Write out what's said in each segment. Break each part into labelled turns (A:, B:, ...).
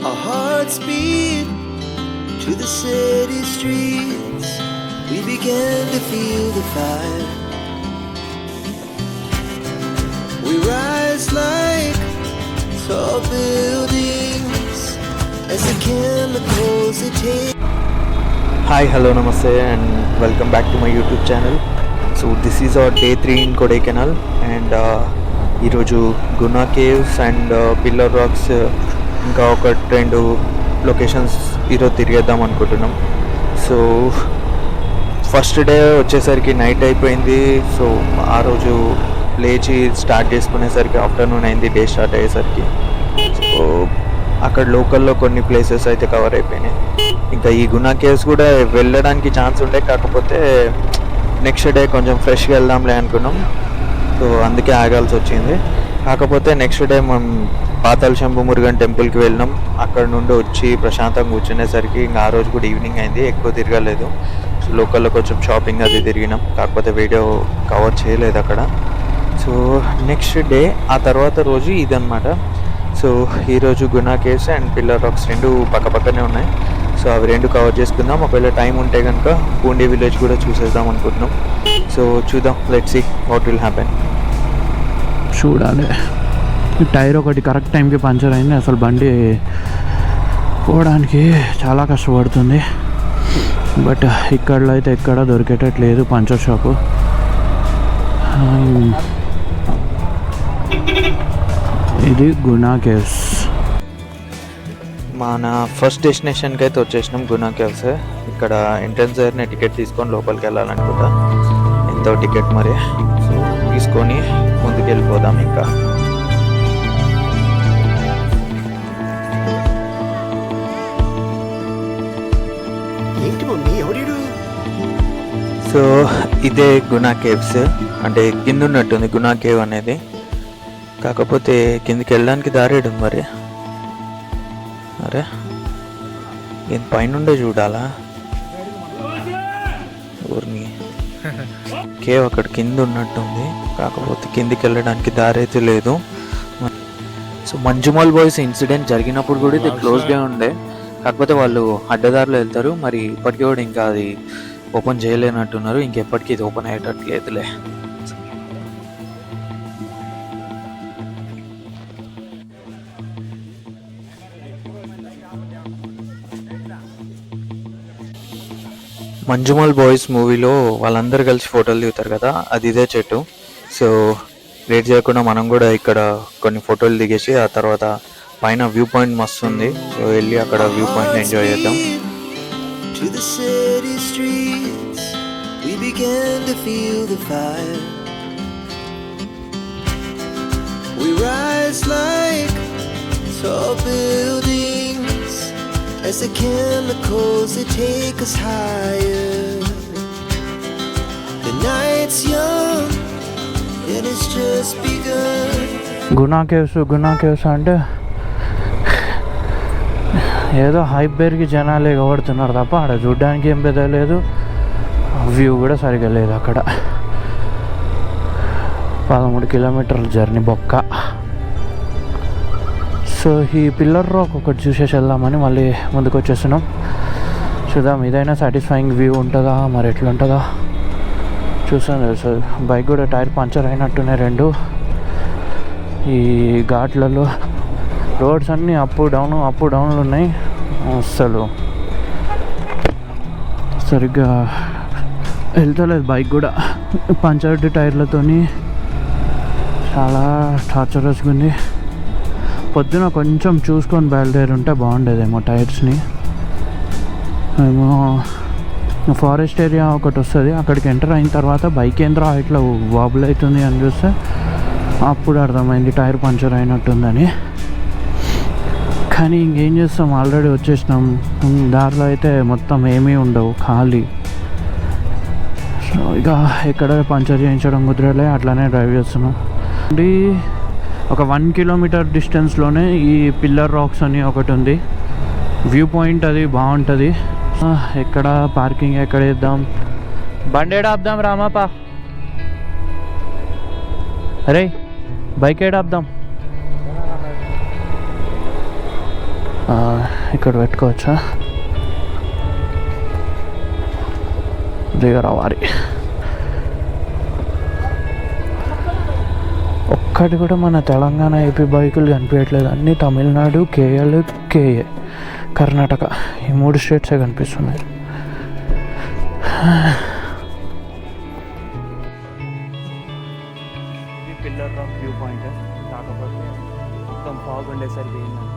A: Our hearts beat to the city streets. We began to feel the fire. We rise like tall buildings as the chemicals they take.
B: Hi, hello, namaste and welcome back to my YouTube channel. So this is our day 3 in Kodaikanal and ఈరోజు Guna caves and pillar rocks ఇంకా ఒక 2 locations ఈరోజు తిరిగేద్దాం అనుకుంటున్నాం. So first day వచ్చేసరికి night అయిపోయింది. So ఆ రోజు లేచి స్టార్ట్ చేసుకునేసరికి ఆఫ్టర్నూన్ అయింది డే స్టార్ట్ అయ్యేసరికి. సో అక్కడ లోకల్లో కొన్ని ప్లేసెస్ అయితే కవర్ అయిపోయినాయి. ఇంకా ఈ గునా కేవ్స్ కూడా వెళ్ళడానికి ఛాన్స్ ఉండే, కాకపోతే నెక్స్ట్ డే కొంచెం ఫ్రెష్గా వెళ్దాంలే అనుకున్నాం. సో అందుకే ఆగాల్సి వచ్చింది. కాకపోతే నెక్స్ట్ డే మనం పాతాళ శంభు మురుగన్ టెంపుల్కి వెళ్ళినాం. అక్కడ నుండి వచ్చి ప్రశాంతంగా కూర్చునేసరికి ఇంకా ఆ రోజు కూడా ఈవినింగ్ అయింది, ఎక్కువ తిరగలేదు. సో లోకల్లో కొంచెం షాపింగ్ అది తిరిగినాం, కాకపోతే వీడియో కవర్ చేయలేదు అక్కడ. సో నెక్స్ట్ డే ఆ తర్వాత రోజు ఇదన్నమాట. సో ఈరోజు Guna caves and pillar rocks 2 పక్కపక్కనే ఉన్నాయి. సో అవి 2 కవర్ చేసుకుందాం. ఒకవేళ టైం ఉంటే కనుక పూండి విలేజ్ కూడా చూసేద్దాం అనుకుంటున్నాం. సో చూద్దాం, let's see what will happen.
C: చూడాలి. ఈ టైర్ ఒకటి కరెక్ట్ టైంకి పంచర్ అయింది. అసలు బండి పోవడానికి చాలా కష్టపడుతుంది. బట్ ఇక్కడలో అయితే ఎక్కడ దొరికేటట్లేదు పంచర్ షాపు. ఇది గునా కేవ్స్.
B: మన ఫస్ట్ డెస్టినేషన్కి అయితే వచ్చేసినాం, గునా కేవ్స్. ఇక్కడ ఎంట్రన్స్ దగ్గరనే టికెట్ తీసుకొని లోపలికి వెళ్ళాలనుకుంటా. ఎంతో టికెట్ మరి. సో తీసుకొని ముందుకు వెళ్ళిపోదాం. ఇంకా సో ఇదే గునా కేవ్స్. అంటే కింద ఉన్నట్టుంది గునా కేవ్ అనేది, కాకపోతే కిందికి వెళ్ళడానికి దారేడు మరి. అరే దీని పైనుండే చూడాలా? ఊరిని కేవ్ అక్కడ కింద ఉన్నట్టుంది, కాకపోతే కిందికి వెళ్ళడానికి దారి అయితే లేదు. సో మంజుమల్ బాయ్స్ ఇన్సిడెంట్ జరిగినప్పుడు కూడా ఇది క్లోజ్గా ఉండే, కాకపోతే వాళ్ళు అడ్డదారులు వెళ్తారు. మరి ఇప్పటికీ కూడా ఇంకా అది ఓపెన్ చేయలేనట్టున్నారు. ఇంకెప్పటికీ ఇది ఓపెన్ అయ్యేటట్టు లేదులే. మంజుమల్ బాయ్స్ మూవీలో వాళ్ళందరూ కలిసి ఫోటోలు దిగుతారు కదా, అది ఇదే చెట్టు. సో లేట్ చేయకుండా మనం కూడా ఇక్కడ కొన్ని ఫోటోలు దిగేసి ఆ తర్వాత పైన వ్యూ పాయింట్ మస్తు ఉంది. సో వెళ్ళి అక్కడ వ్యూ పాయింట్ ఎంజాయ్ చేద్దాం.
A: As the chemicals they take us higher. The night's young and it's just begun.
C: Guna caves అంటే ఏదో హైప్ పెరిగి జనాలు ఎగబడుతున్నారు తప్ప అక్కడ చూడడానికి ఏం పెద్ద లేదు. వ్యూ కూడా సరిగా లేదు అక్కడ. 13 కిలోమీటర్ల జర్నీ బొక్క. సో ఈ పిల్లర్ రాక్ ఒకటి చూసేసి వెళ్దామని మళ్ళీ ముందుకు వచ్చేస్తున్నాం. చూద్దాం ఇదైనా సాటిస్ఫైయింగ్ వ్యూ ఉంటుందా, మరి ఎట్లుంటుందా చూసాను. సో బైక్ కూడా టైర్ పంచర్ అయినట్టున్నాయి 2. ఈ ఘాట్లలో రోడ్స్ అన్నీ అప్ డౌన్లు ఉన్నాయి. అసలు సరిగ్గా వెళ్తలేదు బైక్ కూడా. పంచర్డ్ టైర్లతోని చాలా టార్చరస్గా ఉంది. పొద్దున కొంచెం చూసుకొని బయలుదేరి ఉంటే బాగుండేదేమో టైర్స్ని. ఏమో ఫారెస్ట్ ఏరియా ఒకటి వస్తుంది, అక్కడికి ఎంటర్ అయిన తర్వాత బైక్ ఏంద్రా ఇట్లా వాబుల్ అవుతుంది అని చూస్తే అప్పుడు అర్థమైంది టైర్ పంచర్ అయినట్టుందని. కానీ ఇంకేం చేస్తాం, ఆల్రెడీ వచ్చేసినాం. దారిలో అయితే మొత్తం ఏమీ ఉండవు, ఖాళీ. సో ఇక ఎక్కడ పంచర్ చేయించడం కుదరలే, అట్లానే డ్రైవ్ చేస్తున్నాం. ఒక 1 కిలోమీటర్ డిస్టెన్స్లోనే ఈ పిల్లర్ రాక్స్ అని ఒకటి ఉంది. వ్యూ పాయింట్ అది బాగుంటుంది. ఎక్కడ పార్కింగ్ ఎక్కడ వేద్దాం, బండి ఏడ ఆపుదాం రామాపా? అరే బైక్ ఏడ ఆపుదాం? ఇక్కడ పెట్టుకోవచ్చా? దిగరావాలి. ఒక్కటి కూడా మన తెలంగాణ ఏపీ బైకులు కనిపించట్లేదు. అన్నీ తమిళనాడు, కేఎల్, కేఏ, కర్ణాటక, ఈ 3 స్టేట్సే కనిపిస్తున్నాయి. ఇది పిల్లర్ రాక్ వ్యూ పాయింట్. కాకపోతే మొత్తం ఫాగ్ ఉండేసరికి ఏంటంటే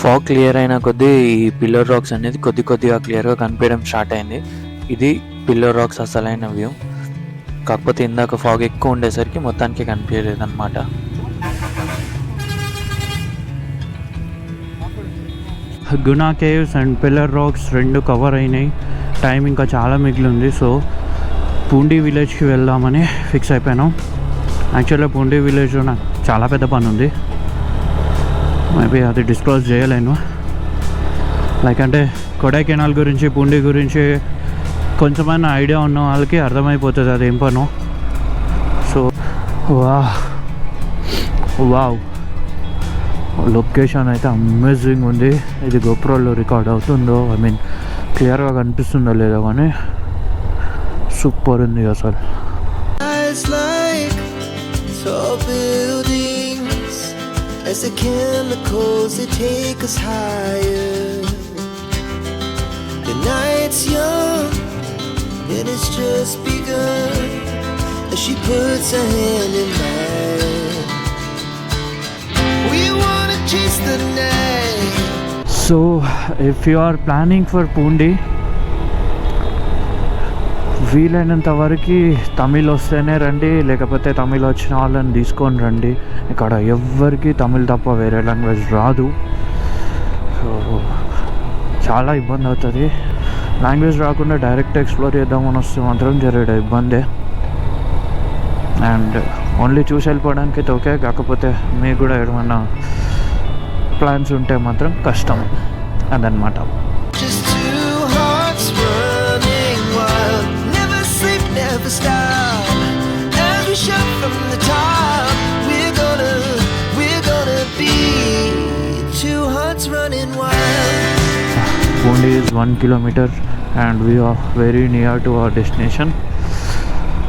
B: ఫాగ్ క్లియర్ అయిన కొద్దీ ఈ పిల్లర్ రాక్స్ అనేది కొద్దిగా క్లియర్గా కనిపించడం స్టార్ట్ అయింది. ఇది పిల్లర్ రాక్స్ అసలైన వ్యూ. కాకపోతే ఇందాక ఫాగ్ ఎక్కువ ఉండేసరికి మొత్తానికి కనిపించలేదు అనమాట.
C: Guna caves and pillar rocks 2 cover అయినాయి. టైం ఇంకా చాలా మిగిలింది. సో పూండి విలేజ్కి వెళ్దామని ఫిక్స్ అయిపోయాను. యాక్చువల్గా పూండి విలేజ్లో నాకు చాలా పెద్ద పని ఉంది. మేబీ అది డిస్క్లోజ్ చేయలేను. లైక్ అంటే కొడైకెనాల్ గురించి, పూండి గురించి కొంచెమైనా ఐడియా ఉన్న వాళ్ళకి అర్థమైపోతుంది అది ఏం పనో. సో వావ్, లొకేషన్ అయితే అమేజింగ్ ఉంది. ఇది గోప్రోలో రికార్డ్ అవుతుందో, ఐ మీన్ క్లియర్గా కనిపిస్తుందో లేదో కానీ సూపర్ ఉంది అసలు.
A: Eyes like tall buildings as the chemicals they take us higher. The night's young and it's just begun as she puts her hand in mine. We wanna chase the night.
C: So if you are planning for Pundi, వీలైనంత వరకు తమిళ్ వస్తేనే రండి, లేకపోతే తమిళ్ వచ్చిన వాళ్ళని తీసుకొని రండి. ఇక్కడ ఎవ్వరికి తమిళ్ తప్ప వేరే లాంగ్వేజ్ రాదు. సో చాలా ఇబ్బంది అవుతుంది. లాంగ్వేజ్ రాకుండా డైరెక్ట్ ఎక్స్ప్లోర్ చేద్దామని వస్తే మాత్రం జరగడం ఇబ్బందే. అండ్ ఓన్లీ చూసి వెళ్ళిపోవడానికి ఓకే, కాకపోతే మీకు కూడా ఏమైనా ప్లాన్స్ ఉంటే మాత్రం కష్టం అదనమాట.
A: Just two hearts running wild, never sleep, never stop. As we shout from the top, we're gonna be two hearts running wild.
C: Pundi is 1 kilometer and we are very near to our destination.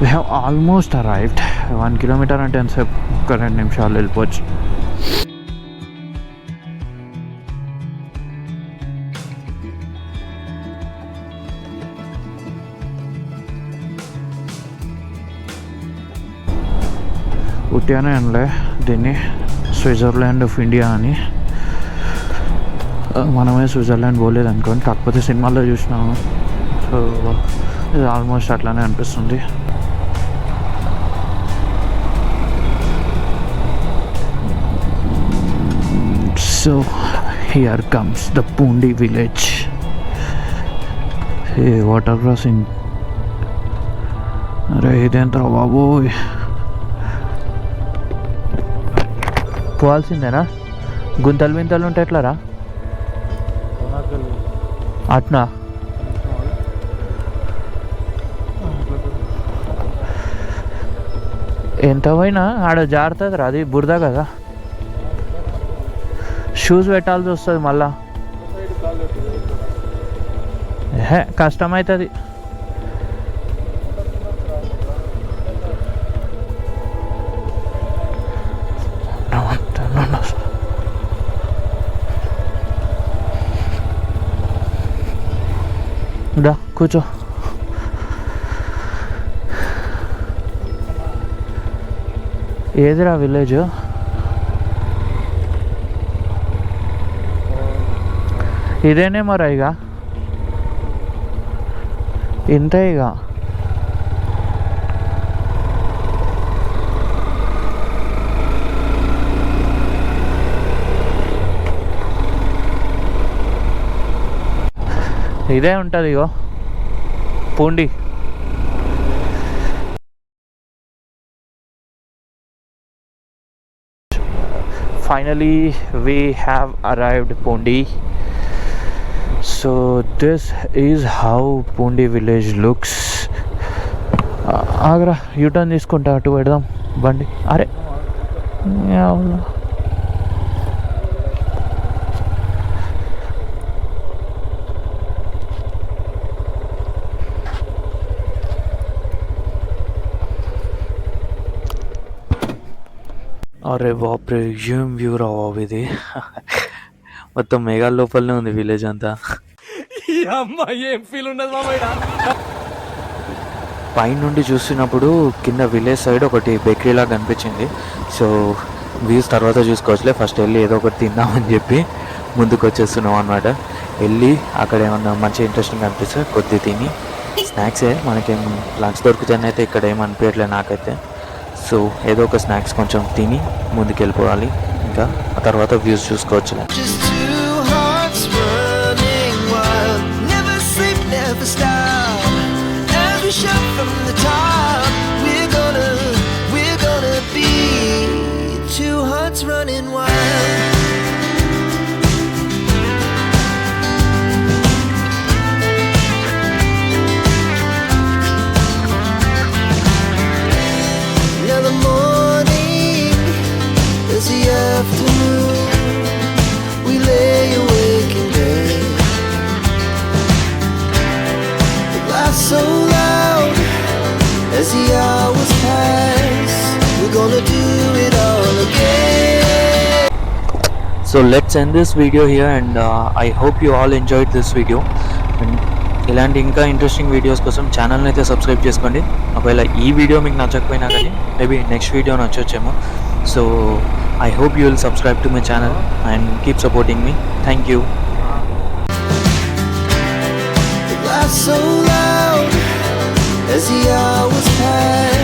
C: We have almost arrived. 1 kilometer and 10 నిమిషాలు వెళ్ళిపోవచ్చు. ఉట్టిగానే అనలే దీన్ని Switzerland of India అని. మనమే Switzerland పోలేదు అనుకోండి, కాకపోతే సినిమాల్లో చూసినాము. సో ఇది ఆల్మోస్ట్ అట్లానే అనిపిస్తుంది. So here comes the Poondi village. A water crossing, అరే ఇదేంట్రా బాబోయ్, పోవాల్సిందేనా? గుంతలు వింతలు ఉంటే ఎట్లారా? అట్నా ఎంత పోయినా ఆడ జారుతుంది రా, అది బురద కదా, షూస్ పెట్టాల్సి వస్తుంది మళ్ళా. కష్టమవుతుంది. దా కూర్చో. ఏదిరా విలేజ్? ఇదేనే మరి ఇక ఇంతే ఇక. ఇదే ఉంటుంది ఇగో Poondi. Finally we have arrived Pundi. So this is how Pundi village looks. ఆగరా యూటర్న్ తీసుకుంటా అటు పెడదాం బండి. అరే అవునా అరే బాప్రే ఏం వ్యూ రా బాబు ఇది. మొత్తం మేఘాల లోపలనే ఉంది విలేజ్ అంతా. పైన నుండి చూసినప్పుడు కింద విలేజ్ సైడ్ ఒకటి బేకరీ లాగా కనిపించింది. సో వ్యూస్ తర్వాత చూసుకోవచ్చులే, ఫస్ట్ వెళ్ళి ఏదో ఒకటి తిందామని చెప్పి ముందుకు వచ్చేస్తున్నాం అనమాట. వెళ్ళి అక్కడ ఏమన్నా మంచి ఇంట్రెస్టింగ్ అనిపిస్తే కొద్ది తిని, స్నాక్సే మనకేం లంచ్ దొరుకుతాయని అయితే ఇక్కడ ఏం అనిపించట్లేదు నాకైతే. సో ఏదో ఒక స్నాక్స్ కొంచెం తిని ముందుకు వెళ్ళిపోవాలి, ఇంకా ఆ తర్వాత views చూసుకోవచ్చులే.
A: Just two hearts running wild. Never sleep, never stop. As we shout from the top, we're gonna be two hearts running wild. Now the morning is the afternoon. We lay awake in bed. The laugh so loud as the hours pass. We're gonna do it all again.
B: So let's end this video here and I hope you all enjoyed this video. And ఇలాంటి ఇంకా interesting videos కోసం ఛానల్ని అయితే subscribe చేసుకోండి. ఒకవేళ ఈ video మీకు నచ్చకపోయినా కానీ మేబీ నెక్స్ట్ వీడియో నచ్చొచ్చేమో. So I hope you will subscribe to my channel and keep supporting me. Thank you.
A: The laugh so loud as the hours pass.